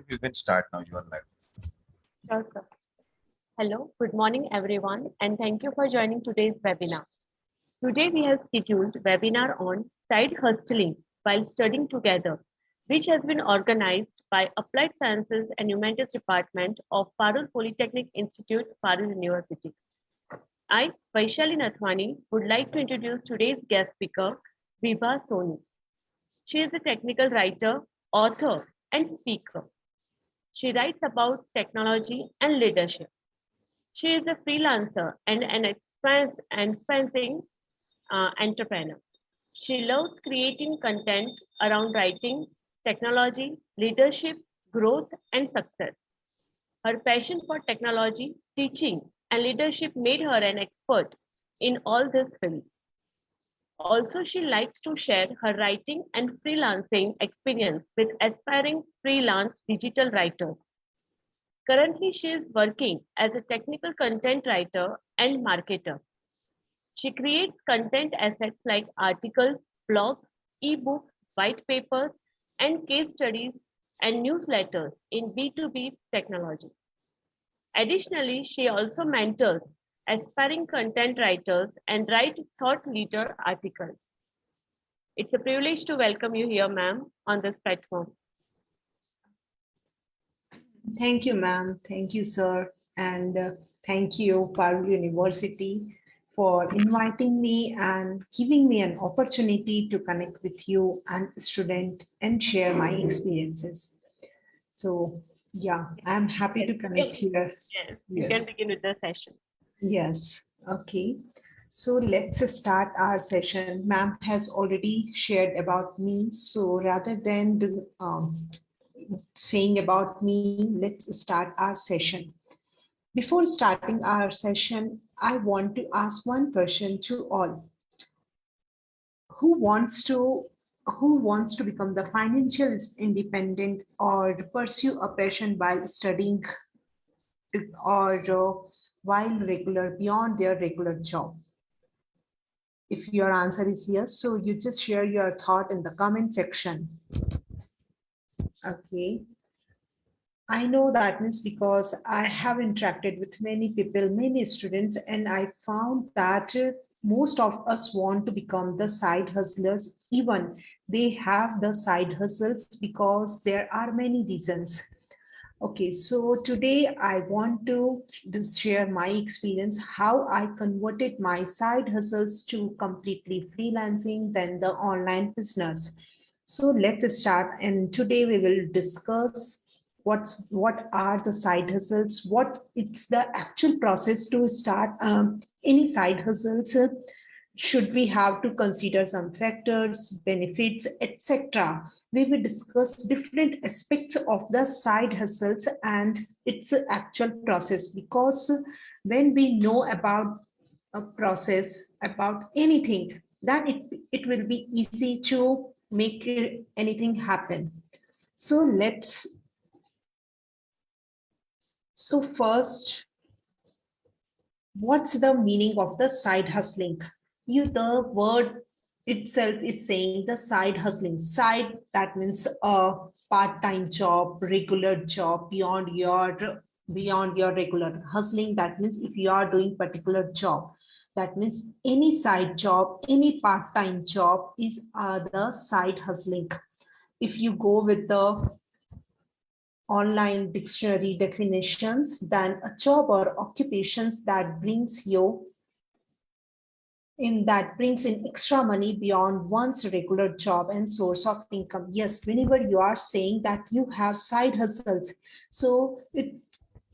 you can start now. You are live. Sure, sir. Hello, good morning, everyone, and thank you for joining today's webinar. Today, we have scheduled webinar on side hustling while studying together, which has been organized by Applied Sciences and Humanities Department of Parul Polytechnic Institute, Parul University. I, Vaishali Nathwani, would like to introduce today's guest speaker, Vibha Soni. She is a technical writer, author, and speaker. She writes about technology and leadership. She is a freelancer and an experiencing entrepreneur. She loves creating content around writing, technology, leadership, growth, and success. Her passion for technology, teaching, and leadership made her an expert in all these fields. Also, she likes to share her writing and freelancing experience with aspiring freelance digital writers. Currently, she is working as a technical content writer and marketer. She creates content assets like articles, blogs, ebooks, white papers, and case studies and newsletters in B2B technology. Additionally, she also mentors aspiring content writers and writes thought leader articles. It's a privilege to welcome you here, ma'am, on this platform. Thank you, ma'am. Thank you, sir. And thank you, Parul University, for inviting me and giving me an opportunity to connect with you and student and share my experiences. So, yeah, I'm happy to connect here. Yes, you can begin with the session. Yes, okay. So let's start our session. Ma'am has already shared about me. So rather than saying about me, let's start our session. Before starting our session, I want to ask one question to all. Who wants to become the financial independent or pursue a passion while studying or while beyond their regular job? If your answer is yes, so you just share your thought in the comment section. Okay. I know that means because I have interacted with many people, many students, and I found that most of us want to become the side hustlers. Even they have the side hustles because there are many reasons. Okay, so today I want to just share my experience, how I converted my side hustles to completely freelancing, then the online business. So let's start. And today we will discuss what are the side hustles, what it's the actual process to start any side hustles. Should we have to consider some factors, benefits, etc. We will discuss different aspects of the side hustles and its actual process, because when we know about a process, about anything, then it will be easy to make anything happen. So first, what's the meaning of the side hustling? The word itself is saying the side hustling. Side, that means a part-time job, regular job beyond your regular. Hustling, that means if you are doing particular job, that means any side job, any part-time job is the side hustling. If you go with the online dictionary definitions, then a job or occupations that brings in extra money beyond one's regular job and source of income. Yes, whenever you are saying that you have side hustles, so it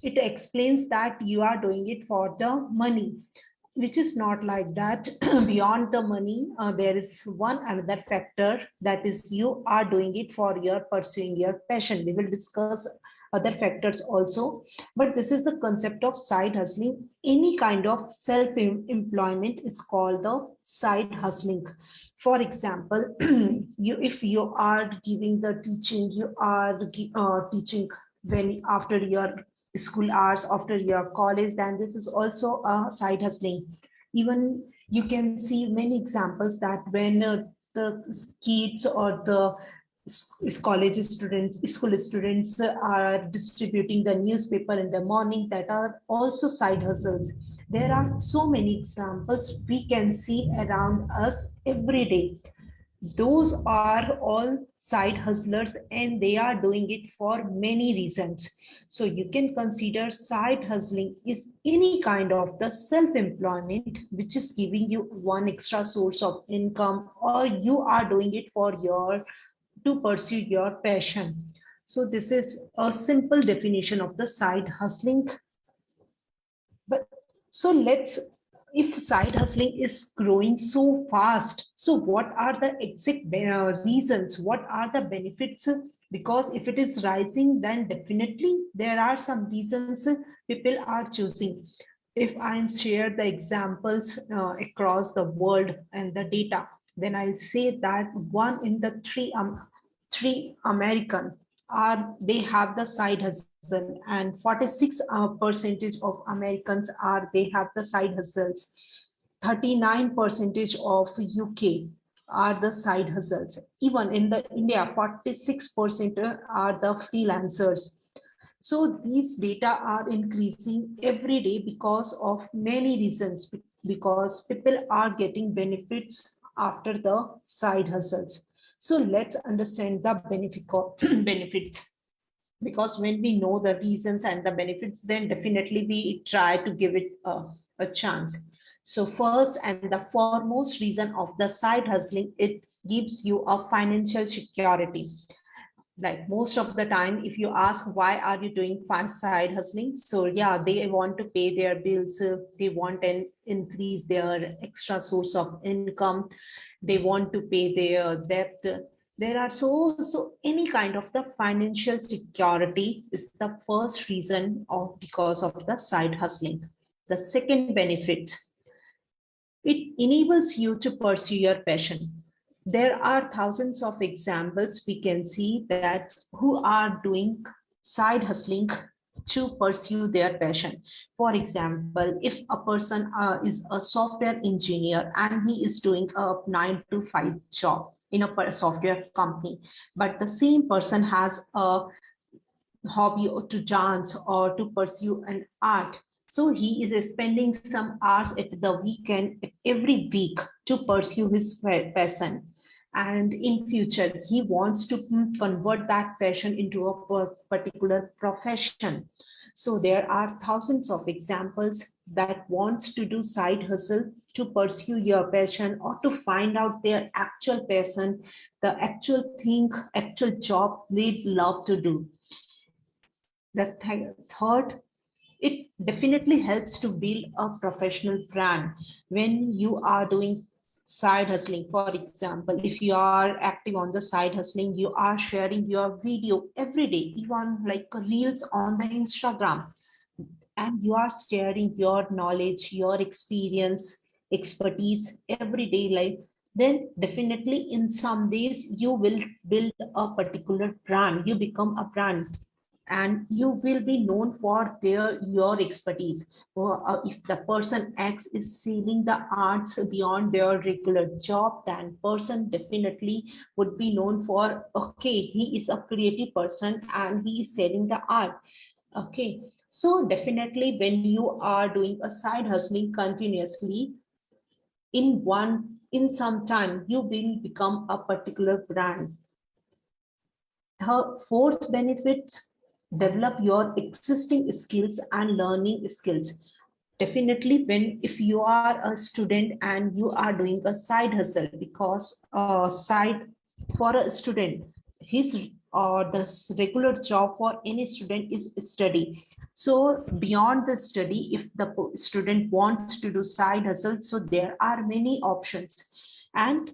explains that you are doing it for the money, which is not like that. Beyond the money, there is one another factor, that is you are doing it for your pursuing your passion. We will discuss other factors also, but this is the concept of side hustling. Any kind of self-employment is called the side hustling. For example, if you are giving the teaching, you are teaching when after your school hours, after your college, then this is also a side hustling. Even you can see many examples that when the kids or the college students, school students are distributing the newspaper in the morning, that are also side hustles. There are so many examples we can see around us every day. Those are all side hustlers and they are doing it for many reasons. So you can consider side hustling is any kind of the self-employment which is giving you one extra source of income, or you are doing it for your to pursue your passion. So this is a simple definition of the side hustling. But so let's, if side hustling is growing so fast, so what are the exact reasons? What are the benefits? Because if it is rising, then definitely there are some reasons people are choosing. If I share the examples across the world and the data, then I'll say that one in the three American are, they have the side hustle, and 46 percentage of Americans are, they have the side hustles. 39 percentage of UK are the side hustles. Even in the India, 46% are the freelancers. So these data are increasing every day because of many reasons, because people are getting benefits after the side hustles. So let's understand the benefits, because when we know the reasons and the benefits, then definitely we try to give it a chance. So first and the foremost reason of the side hustling, it gives you a financial security. Like most of the time, if you ask why are you doing fast side hustling, so yeah, they want to pay their bills, they want to increase their extra source of income, they want to pay their debt. There are so any kind of the financial security is the first reason of, because of the side hustling. The second benefit, it enables you to pursue your passion. There are thousands of examples we can see that who are doing side hustling to pursue their passion. For example, if a person is a software engineer and he is doing a 9 to 5 job in a software company, but the same person has a hobby or to dance or to pursue an art. So he is spending some hours at the weekend every week to pursue his passion. And in future, he wants to convert that passion into a particular profession. So there are thousands of examples that wants to do side hustle to pursue your passion or to find out their actual passion, the actual thing, actual job they love to do. The third, it definitely helps to build a professional brand. When you are doing side hustling, for example, if you are active on the side hustling, you are sharing your video every day, even like reels on the Instagram, and you are sharing your knowledge, your experience, expertise everyday life, then definitely in some days you will build a particular brand, you become a brand, and you will be known for your expertise. Or if the person X is selling the arts beyond their regular job, then person definitely would be known for, okay, he is a creative person and he is selling the art. Okay, so definitely when you are doing a side hustling continuously, in some time you will become a particular brand. The fourth benefit, develop your existing skills and learning skills. Definitely when, if you are a student and you are doing a side hustle, because side for a student, his or the regular job for any student is study. So beyond the study, if the student wants to do side hustle, so there are many options, and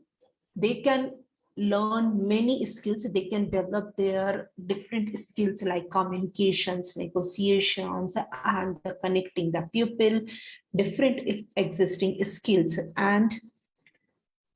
they can learn many skills, they can develop their different skills like communications, negotiations, and the connecting the people, different existing skills, and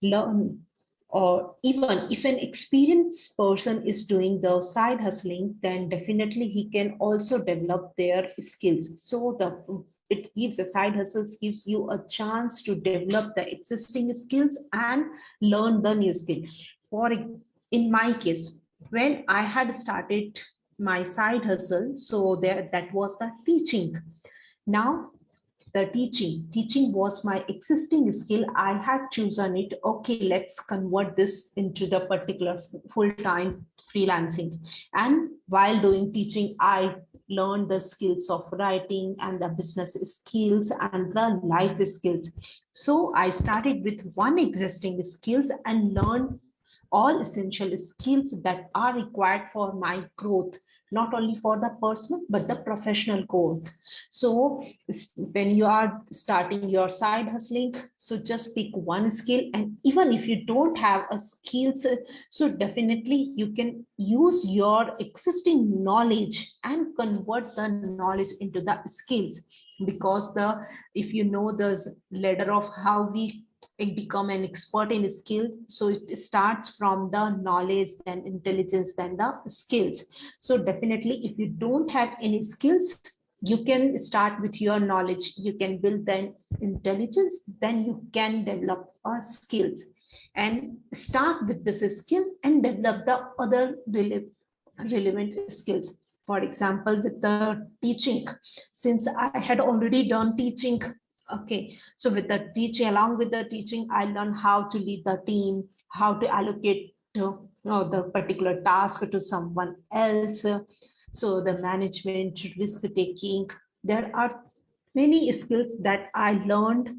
learn. Or even if an experienced person is doing the side hustling, then definitely he can also develop their skills. So the, it gives, a side hustles gives you a chance to develop the existing skills and learn the new skill. For in my case, when I had started my side hustle, so there that was the teaching. Now the teaching was my existing skill. I had chosen it. Okay, let's convert this into the particular full-time freelancing. And while doing teaching, I learned the skills of writing and the business skills and the life skills. So I started with one existing skills and learned all essential skills that are required for my growth, not only for the personal but the professional growth. So when you are starting your side hustling, so just pick one skill, and even if you don't have a skills, so definitely you can use your existing knowledge and convert the knowledge into the skills. Because the if you know the ladder of how we become an expert in a skill, so it starts from the knowledge, then intelligence, then the skills. So definitely if you don't have any skills, you can start with your knowledge, you can build then intelligence, then you can develop skills, and start with this skill and develop the other relevant skills. For example, with the teaching, since I had already done teaching, okay, so with the teaching, along with the teaching, I learned how to lead the team, how to allocate the particular task to someone else. So the management, risk taking, there are many skills that I learned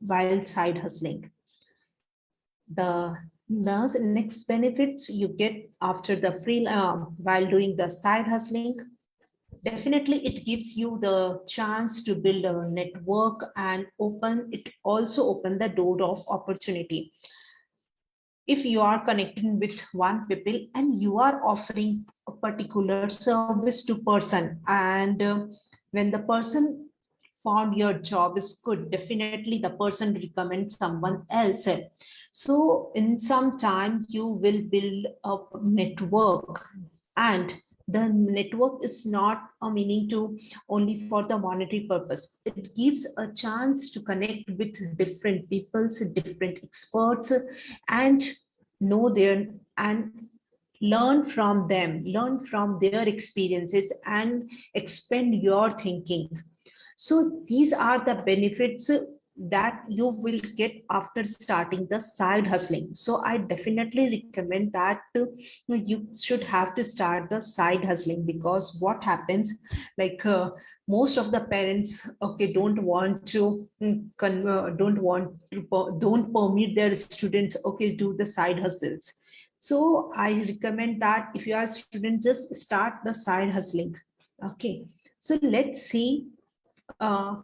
while side hustling. The next benefits you get after the free while doing the side hustling, definitely it gives you the chance to build a network and open the door of opportunity. If you are connecting with one people and you are offering a particular service to person, and when the person found your job is good, definitely the person recommends someone else. So in some time you will build a network, and the network is not a meaning to only for the monetary purpose. It gives a chance to connect with different peoples, different experts, and know their and learn from their experiences and expand your thinking. So these are the benefits that you will get after starting the side hustling. So I definitely recommend that you should have to start the side hustling, because what happens, like most of the parents, okay, don't want to don't permit their students, okay, do the side hustles. So I recommend that if you are a student, just start the side hustling. Okay, so let's see uh,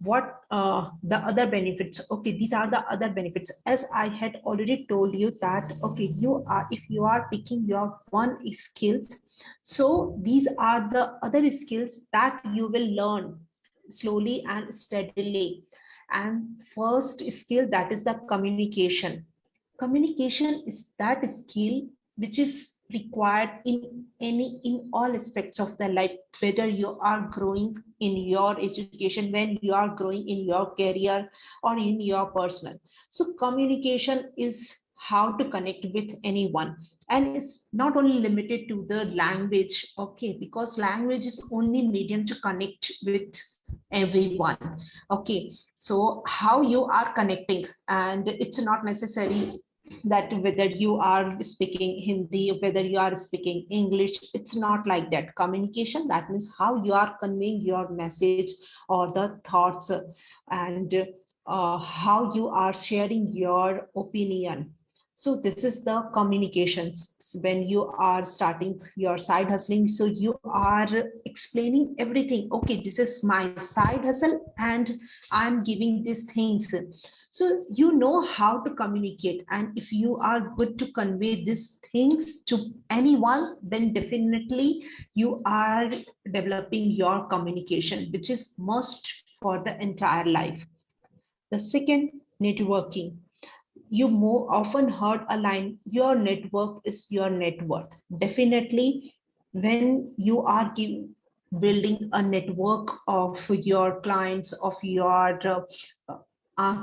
what the other benefits. Okay, these are the other benefits. As I had already told you that, okay, you are, if you are picking your one skills, so these are the other skills that you will learn slowly and steadily. And first skill, that is the communication. Communication is that skill which is required in all aspects of the life, whether you are growing in your education, when you are growing in your career, or in your personal. So communication is how to connect with anyone, and it's not only limited to the language, okay, because language is only medium to connect with everyone. Okay, so how you are connecting, and it's not necessary that whether you are speaking Hindi, whether you are speaking English, it's not like that. Communication, that means how you are conveying your message or the thoughts, and how you are sharing your opinion. So this is the communications when you are starting your side hustling. So you are explaining everything. Okay, this is my side hustle and I'm giving these things. So you know how to communicate, and if you are good to convey these things to anyone, then definitely you are developing your communication, which is must for the entire life. The second, networking. You more often heard a line, your network is your net worth. Definitely, when you are building a network of your clients, of your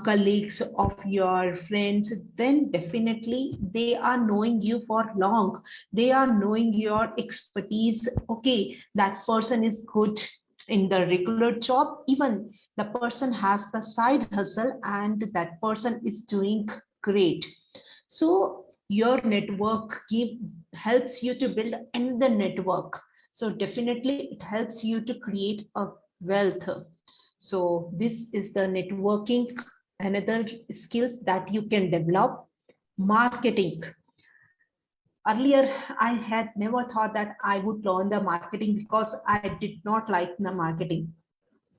colleagues, of your friends, then definitely they are knowing you for long. They are knowing your expertise. Okay, that person is good in the regular job. Even the person has the side hustle and that person is doing great. So your network helps you to build another network. So definitely it helps you to create a wealth. So this is the networking, another skills that you can develop. Marketing. Earlier, I had never thought that I would learn the marketing because I did not like the marketing.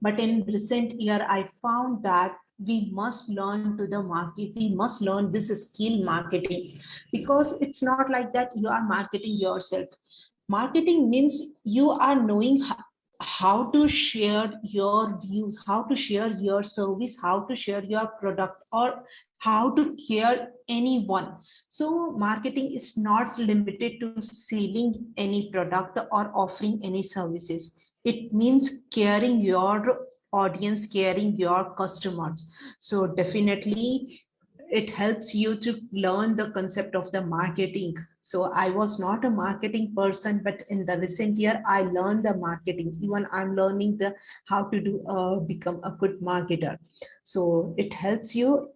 But in recent year, I found that we must learn to the market. We must learn this skill marketing, because it's not like that you are marketing yourself. Marketing means you are knowing how to share your views, how to share your service, how to share your product, or how to care anyone. So marketing is not limited to selling any product or offering any services. It means caring your audience, caring your customers. So definitely it helps you to learn the concept of the marketing. So I was not a marketing person, but in the recent year I learned the marketing. Even I'm learning the how to do become a good marketer. So it helps you,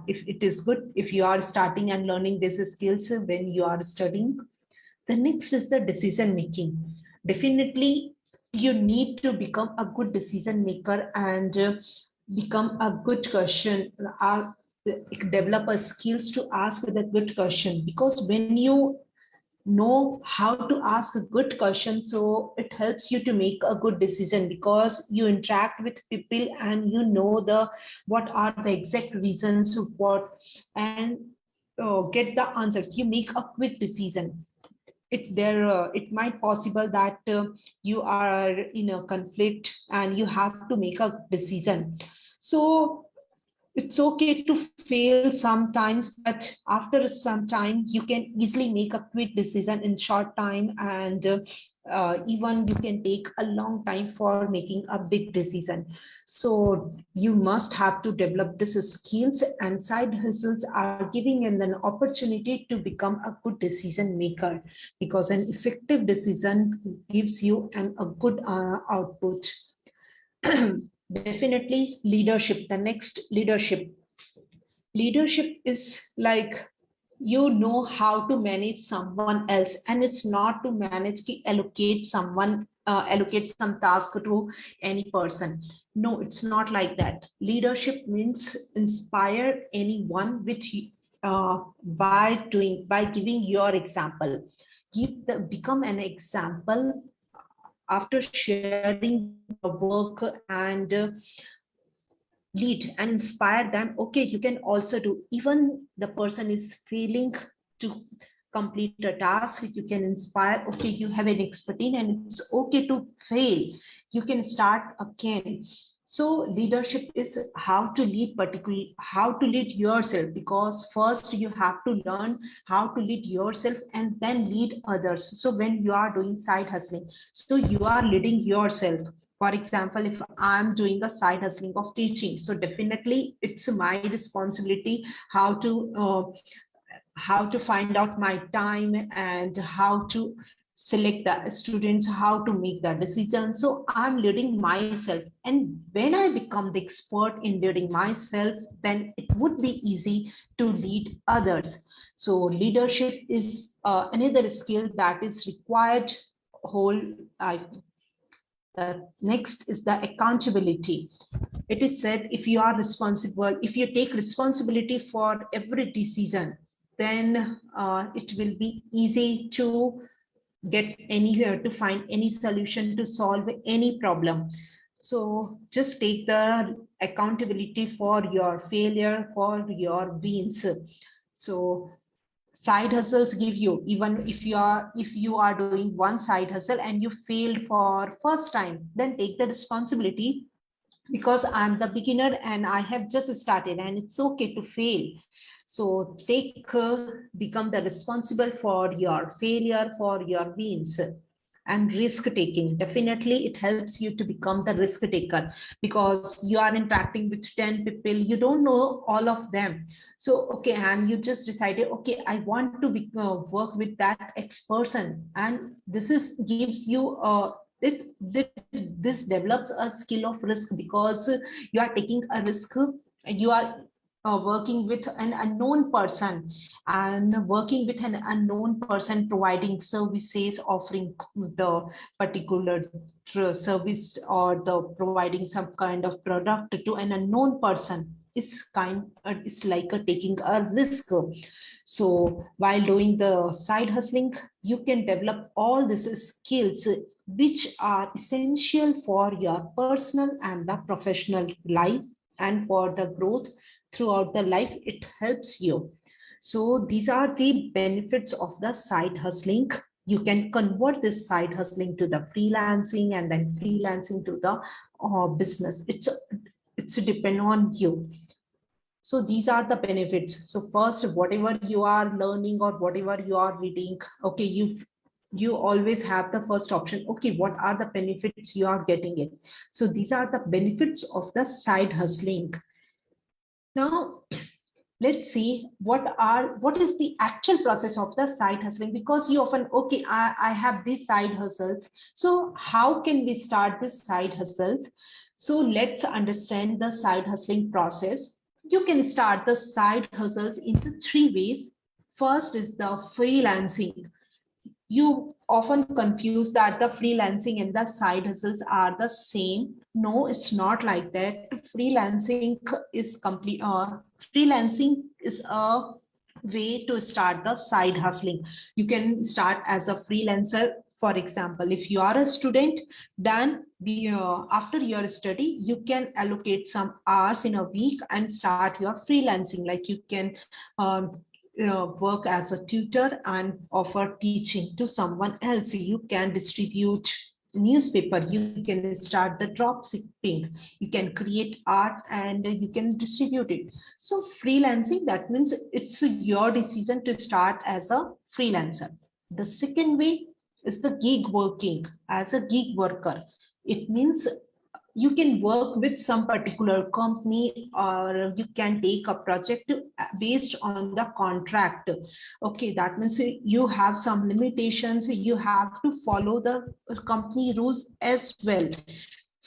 if it is good, if you are starting and learning these skills when you are studying. The next is the decision making. Definitely you need to become a good decision maker and become a good question, develop a skills to ask the good question. Because when you know how to ask a good question, so it helps you to make a good decision, because you interact with people and you know the what are the exact reasons of what, and get the answers. You make a quick decision. It might possible that you are in a conflict and you have to make a decision. So it's okay to fail sometimes, but after some time you can easily make a quick decision in short time, and even you can take a long time for making a big decision. So you must have to develop these skills, and side hustles are giving an opportunity to become a good decision maker, because an effective decision gives you a good output. Definitely leadership. The next, leadership. Leadership is like, you know how to manage someone else, and it's not to manage ki allocate someone, allocate some task to any person. No, it's not like that. Leadership means inspire anyone with by giving your example. Become an example after sharing your work, and lead and inspire them. Okay, you can also do, even the person is failing to complete a task, you can inspire. Okay, you have an expertise and it's okay to fail, you can start again. So leadership is how to lead, particularly how to lead yourself, because first you have to learn how to lead yourself and then lead others. So when you are doing side hustling, so you are leading yourself. For example, if I'm doing a side hustling of teaching, so definitely it's my responsibility how to find out my time and how to select the students, how to make the decision. So I'm leading myself, and when I become the expert in leading myself, then it would be easy to lead others. So leadership is another skill that is required whole. Next is the accountability. It is said, if you are responsible, if you take responsibility for every decision, then it will be easy to get to find any solution to solve any problem. So just take the accountability for your failure, for your wins. So side hustles give you, even if you are doing one side hustle and you failed for first time, then take the responsibility, because I'm the beginner and I have just started, and it's okay to fail. So become the responsible for your failure, for your wins. and risk taking. Definitely, it helps you to become the risk taker because you are interacting with 10 people, you don't know all of them. So, okay, and you just decided, okay, I want to work with that X person. And this is gives you this develops a skill of risk because you are taking a risk, you are working with an unknown person, and working with an unknown person, providing services, offering the particular service, or the providing some kind of product to an unknown person is it's like a taking a risk. So while doing the side hustling, you can develop all these skills which are essential for your personal and the professional life, and for the growth throughout the life it helps you. So these are the benefits of the side hustling. You can convert this side hustling to the freelancing, and then freelancing to the business. It's depend on you. So these are the benefits. So first, whatever you are learning or whatever you are reading, okay, you always have the first option. Okay, what are the benefits you are getting it? So these are the benefits of the side hustling. Now, let's see what is the actual process of the side hustling, because you often, okay, I have these side hustles. So how can we start this side hustles? So let's understand the side hustling process. You can start the side hustles into three ways. First is the freelancing. You often confuse that the freelancing and the side hustles are the same. No, it's not like that. Freelancing is a way to start the side hustling. You can start as a freelancer. For example, if you are a student, then after your study, you can allocate some hours in a week and start your freelancing. Like you can work as a tutor and offer teaching to someone else. You can distribute newspaper, you can start the drop shipping, you can create art and you can distribute it. So freelancing, that means it's your decision to start as a freelancer. The second way is the gig working. As a gig worker, it means you can work with some particular company, or you can take a project based on the contract. Okay, that means you have some limitations, you have to follow the company rules as well.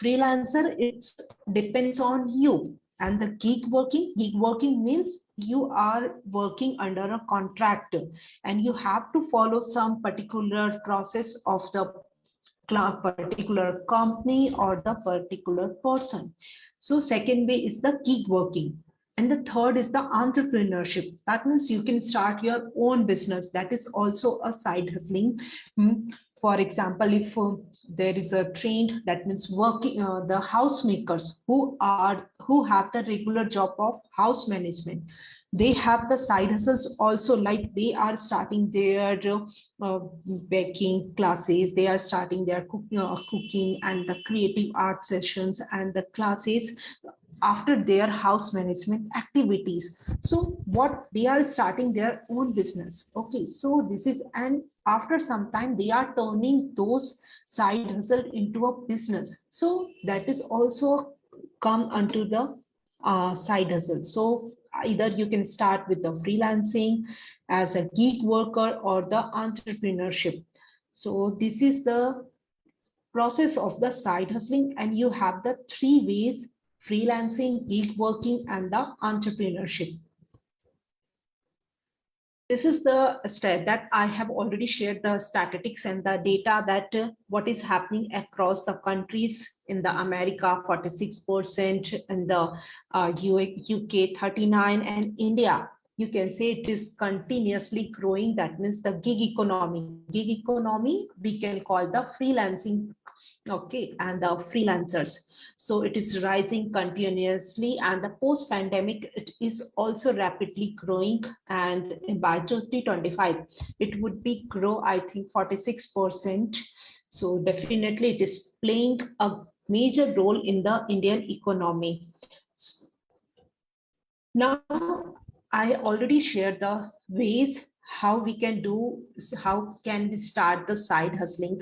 Freelancer, it depends on you. And the gig working means you are working under a contract, and you have to follow some particular process of the particular company or the particular person. So second way is the gig working. And the third is the entrepreneurship. That means you can start your own business. That is also a side hustling. For example, if there is a trend, that means working the housemakers who have the regular job of house management, they have the side hustles also. Like they are starting their baking classes, they are starting their cooking and the creative art sessions and the classes after their house management activities. So what they are starting their own business. Okay, so this is, and after some time they are turning those side hustle into a business. So that is also come under the side hustle. So either you can start with the freelancing as a gig worker or the entrepreneurship. So this is the process of the side hustling, and you have the three ways: freelancing, gig working, and the entrepreneurship. This is the step that I have already shared the statistics and the data that what is happening across the countries. In the America, 46%, in the UK, 39, and India, you can say it is continuously growing. That means the gig economy. Gig economy, we can call the freelancing, okay, and the freelancers. So it is rising continuously, and the post-pandemic, it is also rapidly growing. And by 2025, it would be grow, I think, 46%. So definitely it is playing a major role in the Indian economy. Now, I already shared the ways how we can do, how can we start the side hustling.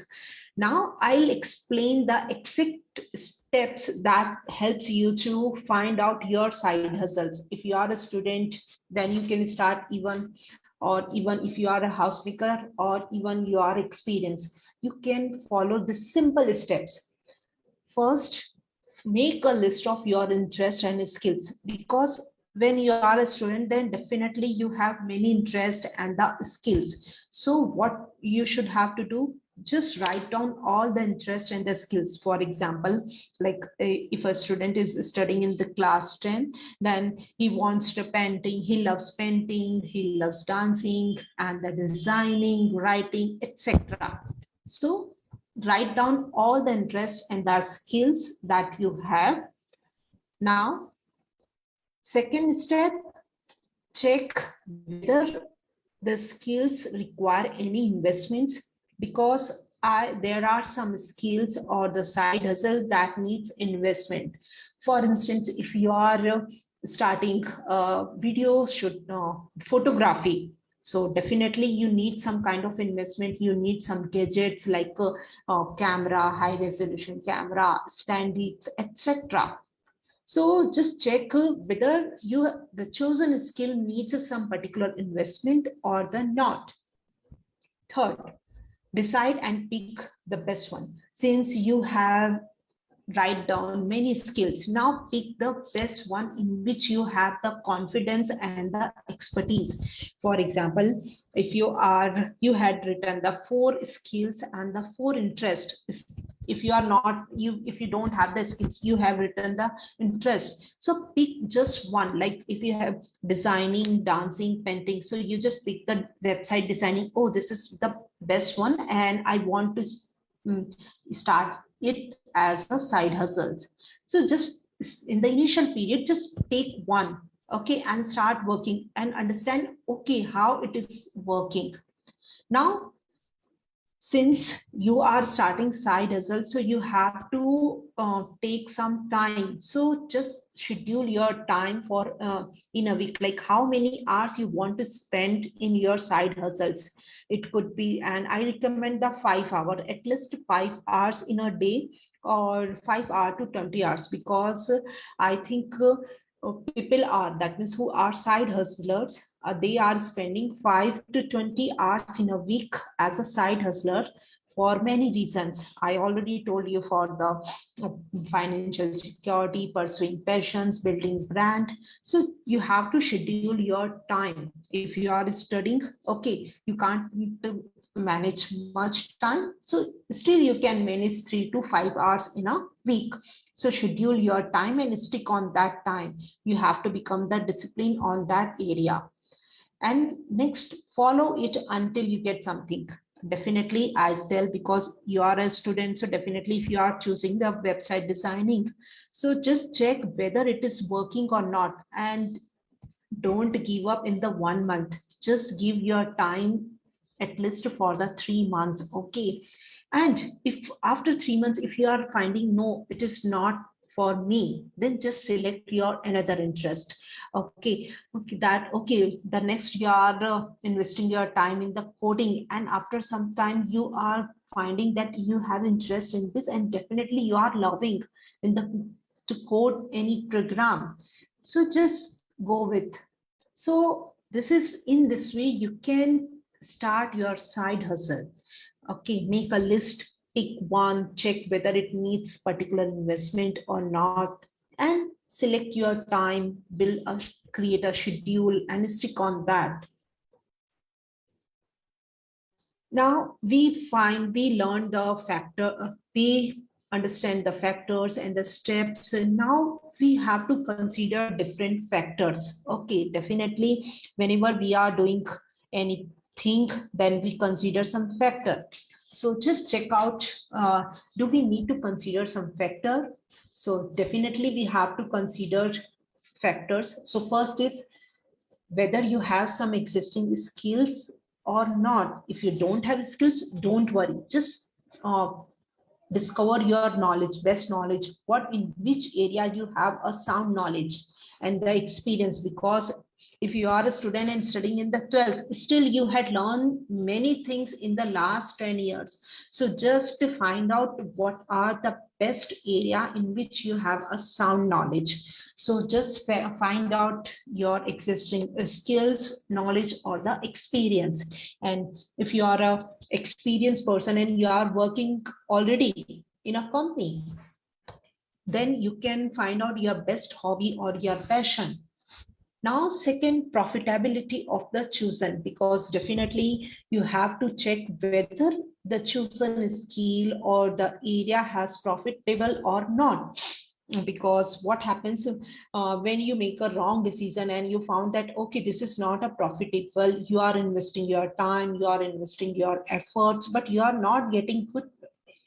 Now I'll explain the exact steps that helps you to find out your side hustles. If you are a student, then you can start even, or even if you are a housemaker, or even you are experienced, you can follow the simple steps. First, make a list of your interests and skills, because when you are a student, then definitely you have many interests and the skills. So what you should have to do, just write down all the interests and the skills. For example, like if a student is studying in the class 10, then he wants to painting, he loves painting, he loves dancing and the designing, writing, etc. So write down all the interests and the skills that you have. Now, second step, check whether the skills require any investments, because there are some skills or the side hustle that needs investment. For instance, if you are starting video shoot, photography, so definitely you need some kind of investment. You need some gadgets like camera, high resolution camera, standees, etc. So just check whether the chosen skill needs some particular investment or the not. Third, decide and pick the best one. Since you have write down many skills, now pick the best one in which you have the confidence and the expertise. For example, if you had written the 4 skills and the 4 interests, if you are not you if you don't have the skills, you have written the interest, so pick just one. Like if you have designing, dancing, painting, so you just pick the website designing. Oh, this is the best one and I want to start it as a side hustle. So just in the initial period, just take one, okay, and start working and understand, okay, how it is working. Now, since you are starting side hustle, so you have to take some time. So just schedule your time for in a week, like how many hours you want to spend in your side hustles. It could be, and I recommend the 5 hour, at least 5 hours in a day, or 5 hours to 20 hours, because I think people are, that means who are side hustlers, they are spending 5 to 20 hours in a week as a side hustler for many reasons. I already told you, for the financial security, pursuing passions, building brand. So you have to schedule your time. If you are studying, okay, you can't manage much time. So still you can manage 3 to 5 hours in a week. So schedule your time and stick on that time. You have to become the discipline on that area. And next, follow it until you get something. Definitely I'll tell, because you are a student, so definitely if you are choosing the website designing, so just check whether it is working or not, and don't give up in the 1 month. Just give your time at least for the 3 months, okay. And if after 3 months, if you are finding no, it is not for me, then just select your another interest. Okay, okay, that okay, the next you are investing your time in the coding, and after some time you are finding that you have interest in this, and definitely you are loving in the to code any program, so just go with. So this is, in this way you can start your side hustle. Okay, make a list, pick one, check whether it needs particular investment or not, and select your time, create a schedule and stick on that. Now we learn the we understand the factors and the steps. And now we have to consider different factors. Okay, definitely whenever we are doing anything, then we consider some factor. So just check out, do we need to consider some factor? So definitely we have to consider factors. So first is whether you have some existing skills or not. If you don't have skills, don't worry. Just discover your knowledge, best knowledge, what in which area you have a sound knowledge and the experience, because If you are a student and studying in the 12th, still you had learned many things in the last 10 years. So just to find out what are the best area in which you have a sound knowledge. So just find out your existing skills, knowledge, or the experience. And if you are a experienced person and you are working already in a company, then you can find out your best hobby or your passion. Now, second, profitability of the chosen, because definitely you have to check whether the chosen skill or the area has profitable or not. Because what happens when you make a wrong decision and you found that, okay, this is not a profitable, you are investing your time, you are investing your efforts, but you are not getting good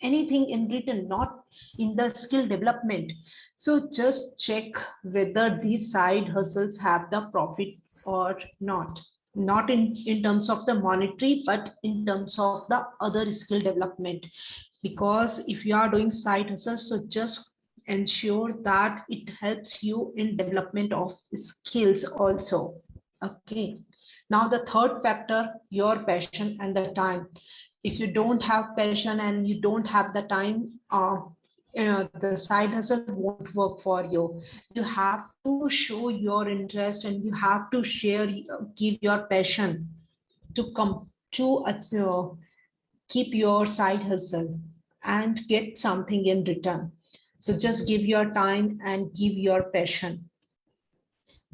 anything in return, not in the skill development. So just check whether these side hustles have the profit or not. Not in terms of the monetary, but in terms of the other skill development. Because if you are doing side hustles, so just ensure that it helps you in development of skills also. Okay. Now the third factor, your passion and the time. If you don't have passion and you don't have the time, the side hustle won't work for you. You have to show your interest and you have to share, give your passion to come to keep your side hustle and get something in return. So just give your time and give your passion.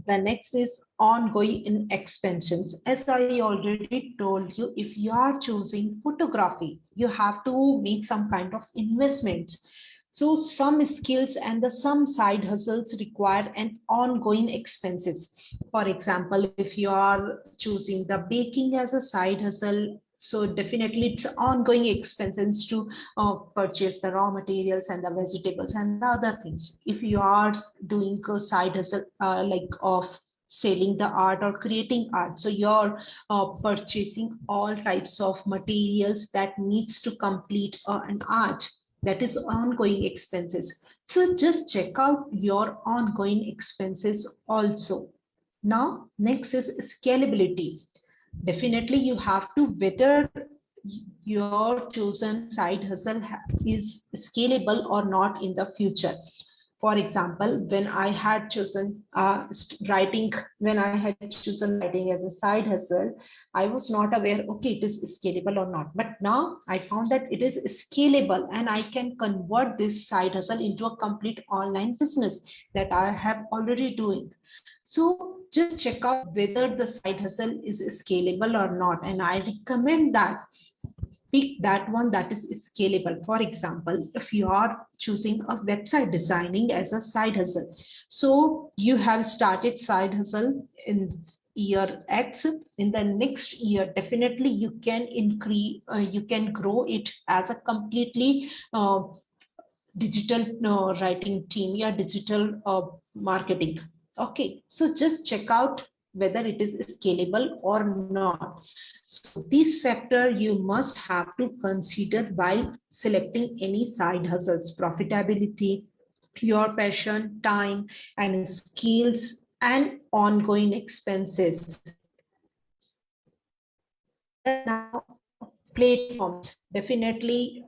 The next is ongoing in expansions. As I already told you, if you are choosing photography, you have to make some kind of investments. So some skills and the some side hustles require an ongoing expenses. For example, if you are choosing the baking as a side hustle, so definitely it's ongoing expenses to purchase the raw materials and the vegetables and the other things. If you are doing a side hustle like of selling the art or creating art, so you're purchasing all types of materials that needs to complete an art, that is ongoing expenses. So just check out your ongoing expenses also. Now next is scalability. Definitely you have to whether your chosen side hustle is scalable or not in the future. For example, when I had chosen writing, when I had chosen writing as a side hustle, I was not aware, okay, it is scalable or not. But now I found that it is scalable and I can convert this side hustle into a complete online business that I have already doing. So just check out whether the side hustle is scalable or not. And I recommend that pick that one that is scalable. For example, if you are choosing a website designing as a side hustle, so you have started side hustle in year X, in the next year, definitely you can increase, you can grow it as a completely digital writing team, yeah, digital marketing. Okay, so just check out whether it is scalable or not. So these factors you must have to consider while selecting any side hustles: profitability, your passion, time, and skills, and ongoing expenses. Now, platforms. Definitely,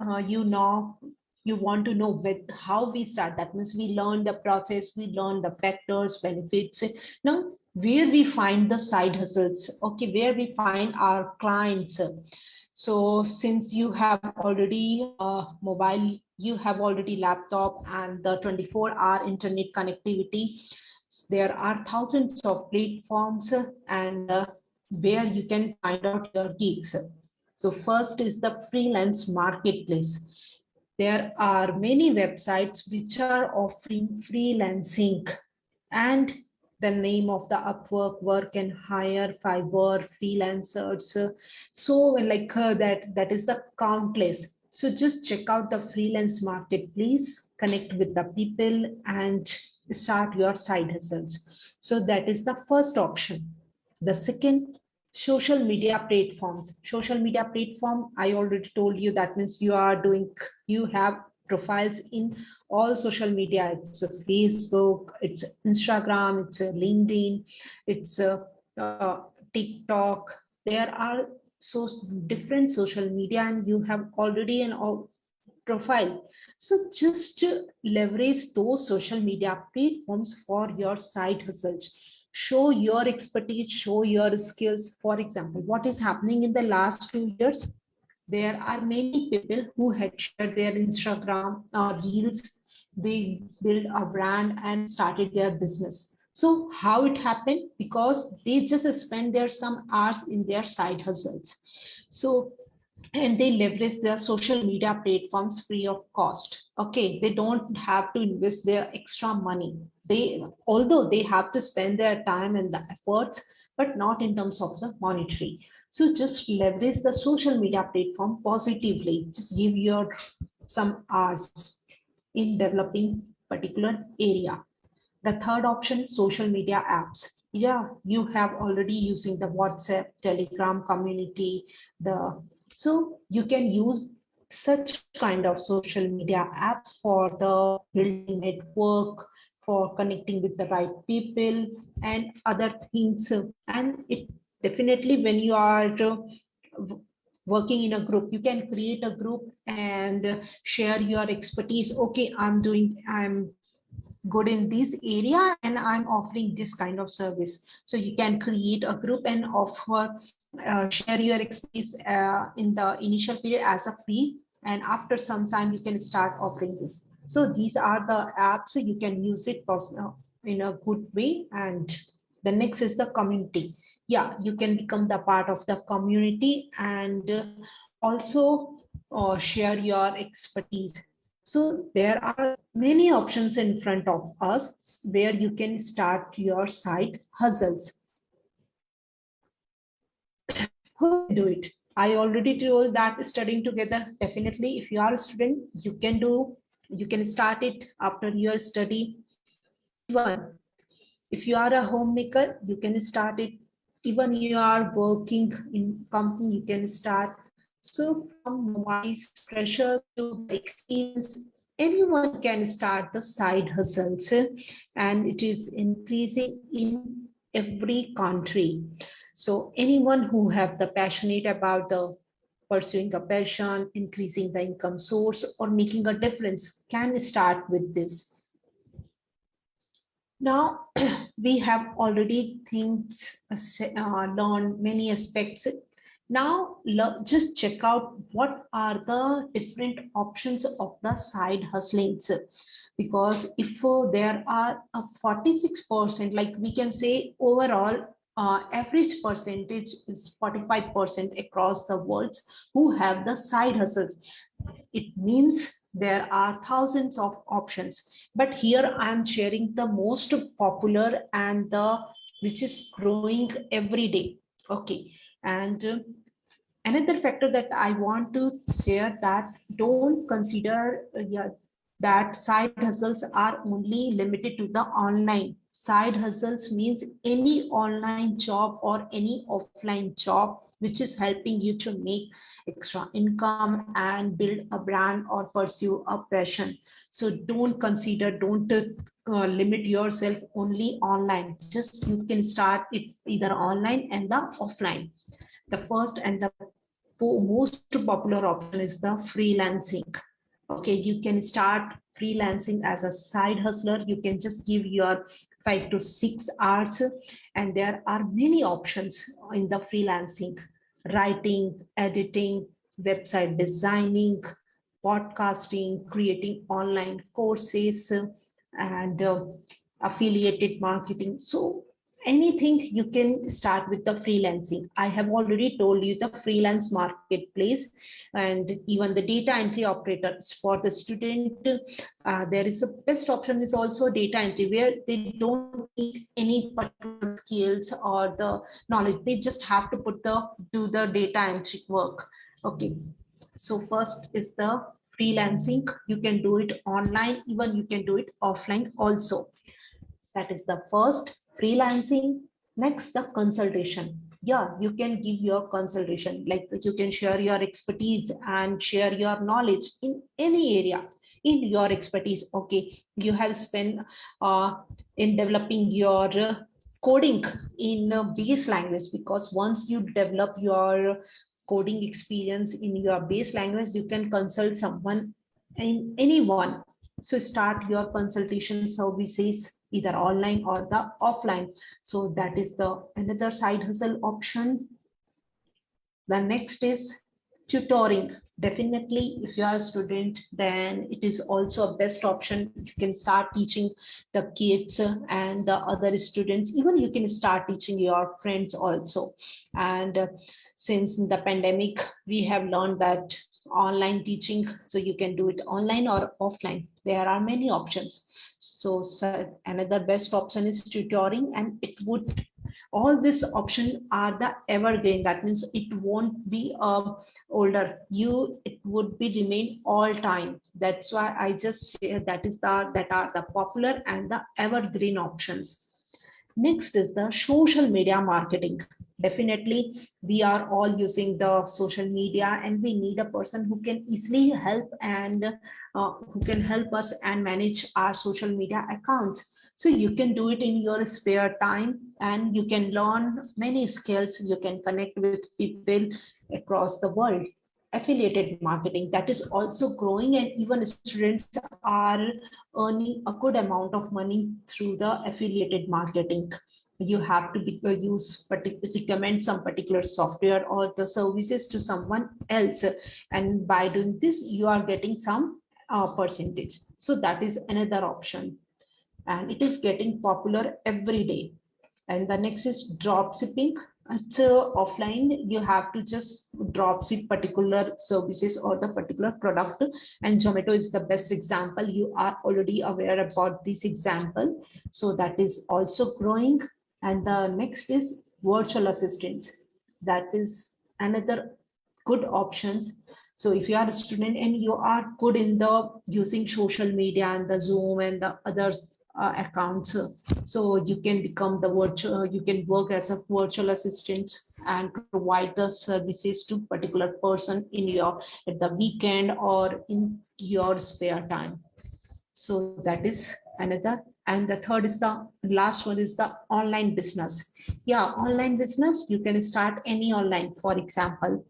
you want to know with how we start. That means we learn the process, we learn the factors, benefits. Now, where we find the side hustles, okay, where we find our clients. So since you have already mobile, you have already laptop and the 24-hour internet connectivity, there are thousands of platforms and where you can find out your gigs. So first is the freelance marketplace. There are many websites which are offering freelancing, and the name of the Upwork, Work and Hire, Fiverr, freelancers. So like that is the countless. So just check out the freelance marketplace, connect with the people and start your side hustles. So that is the first option. The second, social media platforms. Social media platform, I already told you, that means you have profiles in all social media. It's a Facebook, it's Instagram, it's a LinkedIn, it's a TikTok. There are so different social media, and you have already an profile. So just leverage those social media platforms for your side hustles. Show your expertise, show your skills. For example, what is happening in the last 2 years? There are many people who had shared their Instagram reels. They built a brand and started their business. So how it happened? Because they just spend their some hours in their side hustles. So and they leverage their social media platforms free of cost. Okay, they don't have to invest their extra money. They, although they have to spend their time and the efforts, but not in terms of the monetary. So just leverage the social media platform positively. Just give your some hours in developing particular area. The third option is social media apps. Yeah, you have already using the WhatsApp, Telegram community, the so you can use such kind of social media apps for the building network, for connecting with the right people and other things. And it definitely when you are working in a group, you can create a group and share your expertise. Okay, I'm good in this area and I'm offering this kind of service. So you can create a group and offer, share your expertise in the initial period as a fee. And after some time, you can start offering this. So these are the apps you can use it in a good way. And the next is the community. Yeah, you can become the part of the community and also share your expertise. So there are many options in front of us where you can start your side hustles. Who can do it? I already told that studying together, definitely if you are a student, you can start it after your study. Even if you are a homemaker, you can start it. Even you are working in company, you can start. So from noise pressure to experience, anyone can start the side hustles, and it is increasing in every country. So anyone who have the passionate about the pursuing a passion, increasing the income source, or making a difference can start with this. Now, we have already things learned many aspects. Now, just check out what are the different options of the side hustlings. Because if there are a 46%, like we can say overall, average percentage is 45% across the world who have the side hustles. It means there are thousands of options, but here I am sharing the most popular and the which is growing every day. Okay, and another factor that I want to share, that don't consider yeah, that side hustles are only limited to the online. Side hustles means any online job or any offline job which is helping you to make extra income and build a brand or pursue a passion. So don't limit yourself only online. Just you can start it either online and the offline. The first and the most popular option is the freelancing. Okay, you can start freelancing as a side hustler. You can just give your 5 to 6 hours, and there are many options in the freelancing: writing, editing, website designing, podcasting, creating online courses, and affiliated marketing. So anything you can start with the freelancing. I have already told you the freelance marketplace and even the data entry operators for the student. There is a best option is also data entry, where they don't need any particular skills or the knowledge. They just have to do the data entry work. Okay, so first is the freelancing. You can do it online, even you can do it offline also. That is the first, freelancing. Next, the consultation. Yeah, you can give your consultation, like you can share your expertise and share your knowledge in any area in your expertise. Okay, you have spent in developing your coding in a base language, because once you develop your coding experience in your base language, you can consult someone in anyone. So start your consultation services either online or the offline. So that is the another side hustle option. The next is tutoring. Definitely, if you are a student, then it is also a best option. You can start teaching the kids and the other students. Even you can start teaching your friends also. And since the pandemic, we have learned that online teaching, so you can do it online or offline. There are many options. So another best option is tutoring, and it would all these options are the evergreen. That means it won't be older, it would be remain all time. That's why I just share that are the popular and the evergreen options. Next is the social media marketing. Definitely, we are all using the social media, and we need a person who can easily help and who can help us and manage our social media accounts. So you can do it in your spare time, and you can learn many skills. You can connect with people across the world. Affiliated marketing, that is also growing, and even students are earning a good amount of money through the affiliated marketing. You have to recommend some particular software or the services to someone else, and by doing this you are getting some percentage. So that is another option, and it is getting popular every day. And the next is drop shipping. It's offline. You have to just drop ship particular services or the particular product. And Zomato is the best example. You are already aware about this example. So that is also growing. And the next is virtual assistants. That is another good options. So if you are a student and you are good in the using social media and the Zoom and the other accounts, so you can become the virtual, you can work as a virtual assistant and provide the services to particular person in your at the weekend or in your spare time. So that is another. And the third is the last one is the online business. Yeah, online business, you can start any online. For example,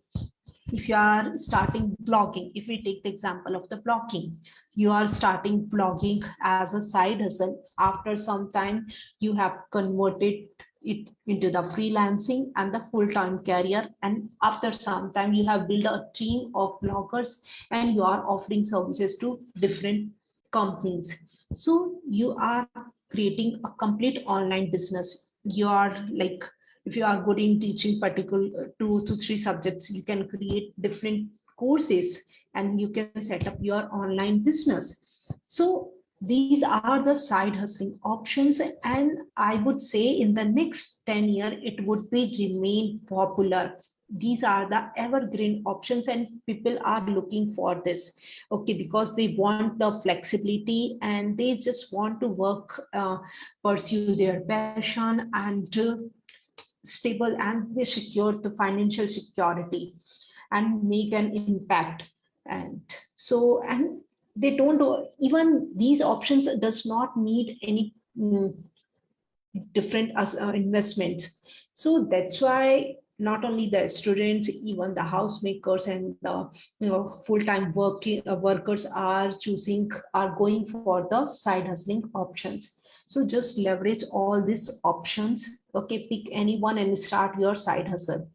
if you are starting blogging, if we take the example of the blogging, you are starting blogging as a side hustle. After some time, you have converted it into the freelancing and the full-time career. And after some time, you have built a team of bloggers and you are offering services to different companies. So you are creating a complete online business. You are like, if you are good in teaching particular 2 to 3 subjects, you can create different courses and you can set up your online business. So these are the side hustling options, and I would say in the next 10 years it would be remain popular. These are the evergreen options and people are looking for this, okay, because they want the flexibility and they just want to work, pursue their passion and stable, and they secure the financial security and make an impact. And so, and they don't, even these options does not need any different investments. So that's why not only the students, even the housemakers and the full-time working workers are going for the side hustling options. So just leverage all these options. Okay, pick anyone and start your side hustle.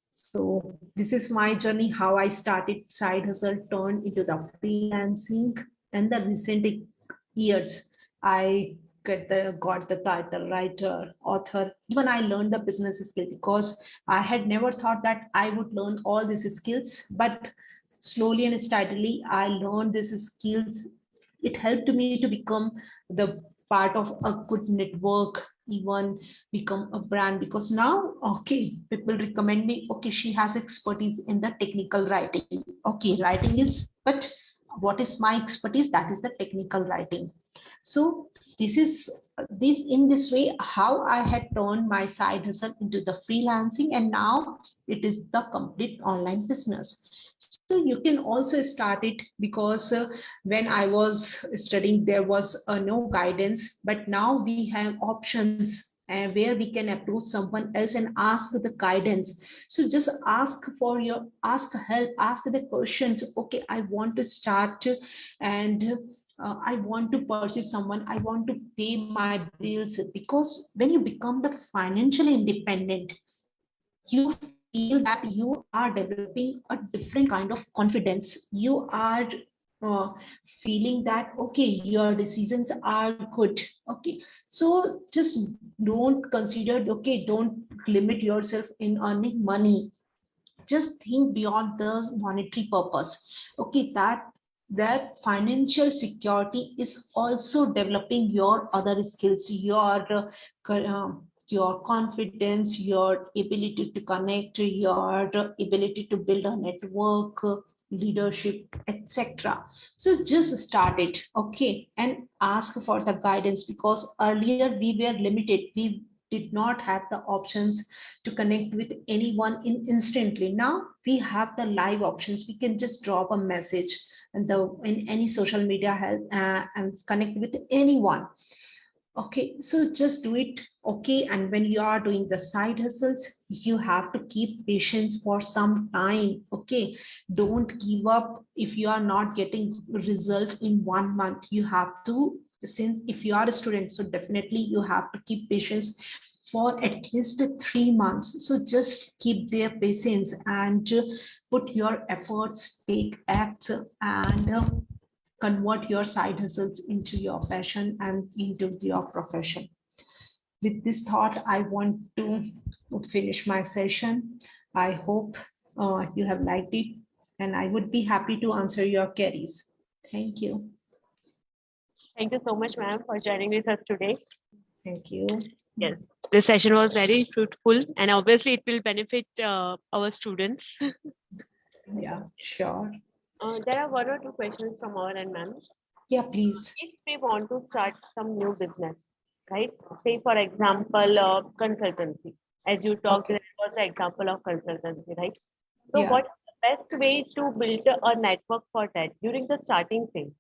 So this is my journey, how I started side hustle, turned into the freelancing, and the recent years I got the title writer, author. Even I learned the business skill because I had never thought that I would learn all these skills, but slowly and steadily I learned these skills. It helped me to become the part of a good network, even become a brand, because now, okay, people recommend me, okay, she has expertise in the technical writing. Okay, writing is, but what is my expertise? That is the technical writing. So this is this in this way how I had turned my side hustle into the freelancing, and now it is the complete online business. So you can also start it, because when I was studying there was no guidance, but now we have options and where we can approach someone else and ask the guidance. So just ask help, ask the questions. Okay, I want to start and I want to pursue someone, I want to pay my bills, because when you become the financially independent, you feel that you are developing a different kind of confidence. You are uh, feeling that okay, your decisions are good. Okay, so just don't consider, okay, don't limit yourself in earning money. Just think beyond the monetary purpose. Okay, that financial security is also developing your other skills, your confidence, your ability to connect, your ability to build a network, leadership, etc. So just start it, okay, and ask for the guidance, because earlier we were limited, we did not have the options to connect with anyone in instantly. Now we have the live options, we can just drop a message in any social media help and connect with anyone. Okay, so just do it. Okay, and when you are doing the side hustles, you have to keep patience for some time. Okay, don't give up if you are not getting result in 1 month. You have to, since if you are a student, so definitely you have to keep patience for at least 3 months. So just keep their patience and put your efforts, take acts, and convert your side hustles into your passion and into your profession. With this thought, I want to finish my session. I hope you have liked it, and I would be happy to answer your queries. Thank you. Thank you so much, ma'am, for joining with us today. Thank you. Yes, this session was very fruitful, and obviously it will benefit our students. Yeah, sure. There are one or two questions from our end, ma'am. Yeah, please. If we want to start some new business, right? Say, for example, consultancy. As you talked, Okay. there was the example of consultancy, right? So, Yeah. what's the best way to build a network for that during the starting phase?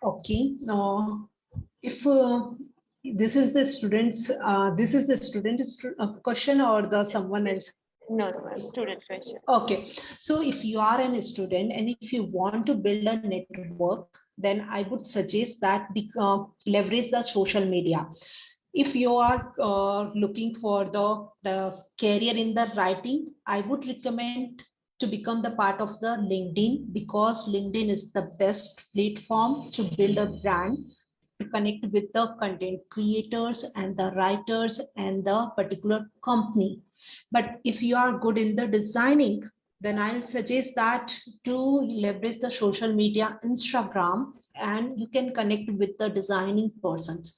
Okay. If this is the student's question or the someone else? No, no, ma'am. Student question. Okay, so if you are a student and if you want to build a network, then I would suggest that leverage the social media. If you are looking for the career in the writing, I would recommend to become the part of the LinkedIn, because LinkedIn is the best platform to build a brand, to connect with the content creators and the writers and the particular company. But if you are good in the designing, then I'll suggest that to leverage the social media, Instagram, and you can connect with the designing persons.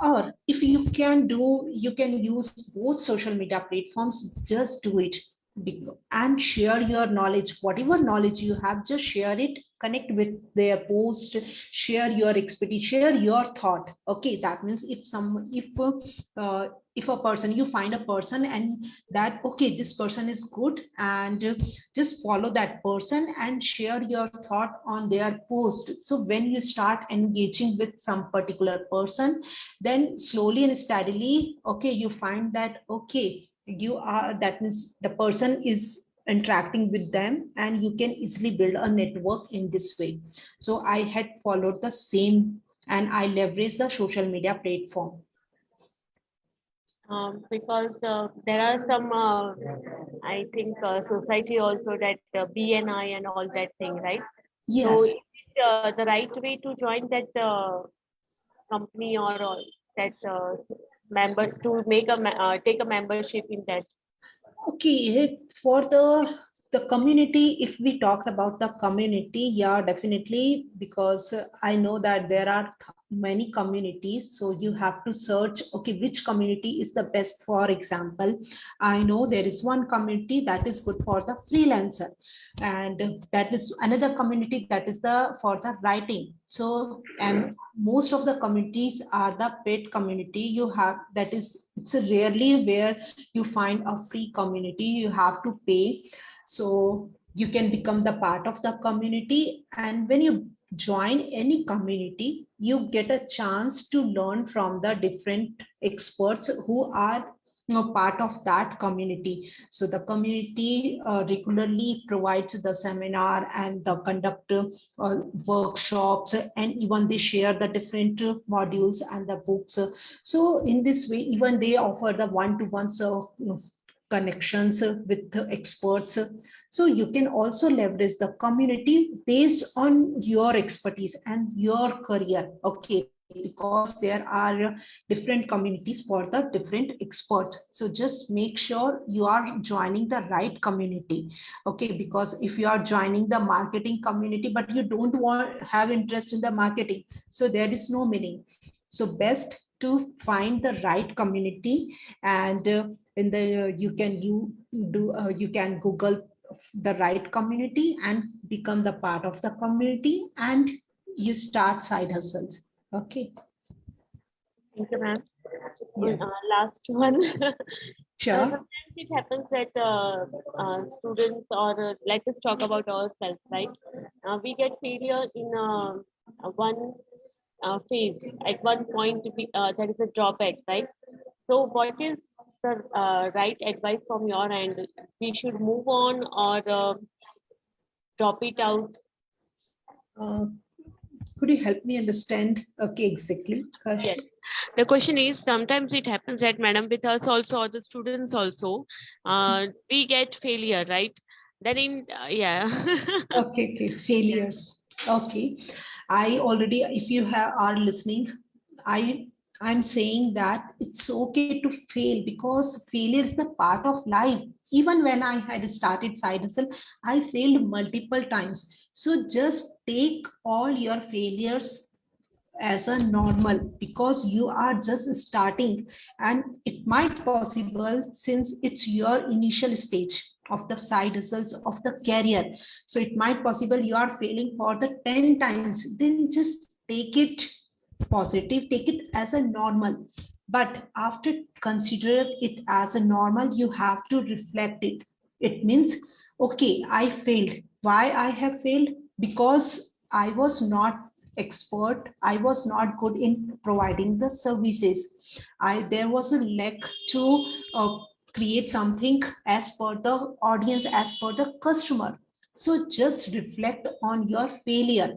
Or if you can use both social media platforms, just do it. And share your knowledge, whatever knowledge you have, just share it, connect with their post, share your expertise, share your thought. Okay, that means if a person, you find a person and that okay, this person is good, and just follow that person and share your thought on their post. So when you start engaging with some particular person, then slowly and steadily, okay, you find that okay, you are, that means the person is interacting with them, and you can easily build a network in this way. So I had followed the same, and I leveraged the social media platform. Because there are some, I think, society also that BNI and all that thing, right? So, Yes. is it the right way to join that company or that member to make take a membership in that? Okay, for the community, if we talk about the community, yeah, definitely, because I know that there are many communities, so you have to search, okay, which community is the best. For example, I know there is one community that is good for the freelancer, and that is another community that is the for the writing. So, and most of the communities are the paid community. You have, that is, it's a rarely where you find a free community, you have to pay. So you can become the part of the community, and when you join any community, you get a chance to learn from the different experts who are part of that community. So the community regularly provides the seminar and the conduct workshops, and even they share the different modules and the books. So in this way, even they offer the one-to-one connections with the experts. So you can also leverage the community based on your expertise and your career. Okay, because there are different communities for the different experts. So just make sure you are joining the right community. Okay, because if you are joining the marketing community but you don't want have interest in the marketing, so there is no meaning. So best to find the right community, and in the you can Google the right community and become the part of the community, and you start side hustles. Okay. Thank you, ma'am. Yes. Last one. Sure. Sometimes it happens that students, or let us talk about ourselves, right? We get failure in one phase. At one point, there is a drawback, right? So, what is the right advice from your end? We should move on or drop it out? Uh, could you help me understand? Okay, exactly. Yes. The question is, sometimes it happens that, madam, with us also, or the students also, we get failure, right? Then yeah. Okay, okay. Yeah. Failures. Okay. I already, if you are listening, I I'm saying that it's okay to fail, because failure is the part of life. Even when I had started side hustle, I failed multiple times. So just take all your failures as a normal, because you are just starting, and it might possible, since it's your initial stage of the side hustles of the career. So it might possible you are failing for the 10 times, then just take it positive, take it as a normal. But after consider it as a normal, you have to reflect it. It means, okay, I failed. Why I have failed? Because I was not expert, I was not good in providing the services. There was a lack to create something as per the audience, as per the customer. So just reflect on your failure,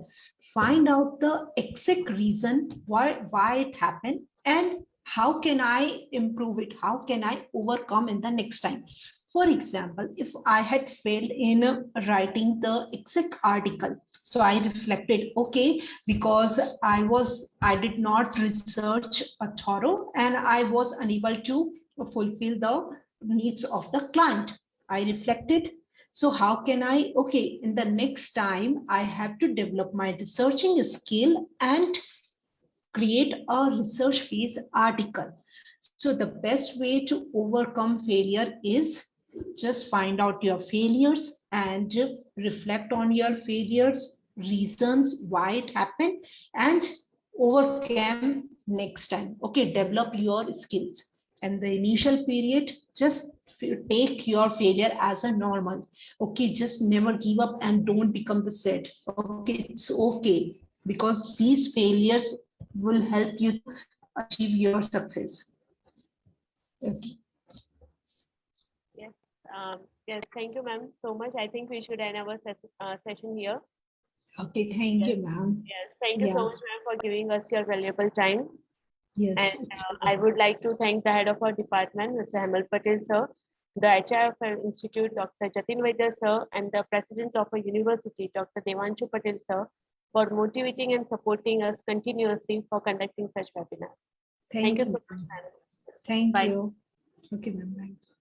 find out the exact reason why it happened, and how can I improve it, how can I overcome in the next time. For example, if I had failed in writing the exact article, so I reflected, okay, because I did not research a thorough, and I was unable to fulfill the needs of the client. I reflected, so how can I, okay, in the next time I have to develop my researching skill and create a research based article. So the best way to overcome failure is just find out your failures and reflect on your failures, reasons why it happened, and overcome next time. Okay, develop your skills. And the initial period, just take your failure as a normal. Okay, just never give up and don't become the sad. Okay, it's okay, because these failures will help you achieve your success. Okay. Yes. Yes. Thank you, ma'am, so much. I think we should end our session here. Okay, thank Yes. you, ma'am. Yes. Thank you so much, ma'am, for giving us your valuable time. Yes. And I would like to thank the head of our department, Mr. Hemal Patel, sir, the HR of our institute, Dr. Jatin Vaidya, sir, and the president of our university, Dr. Devanshu Patel, sir, for motivating and supporting us continuously for conducting such webinars. Thank you so much, ma'am. Thank Bye. you. Okay, ma'am. Bye.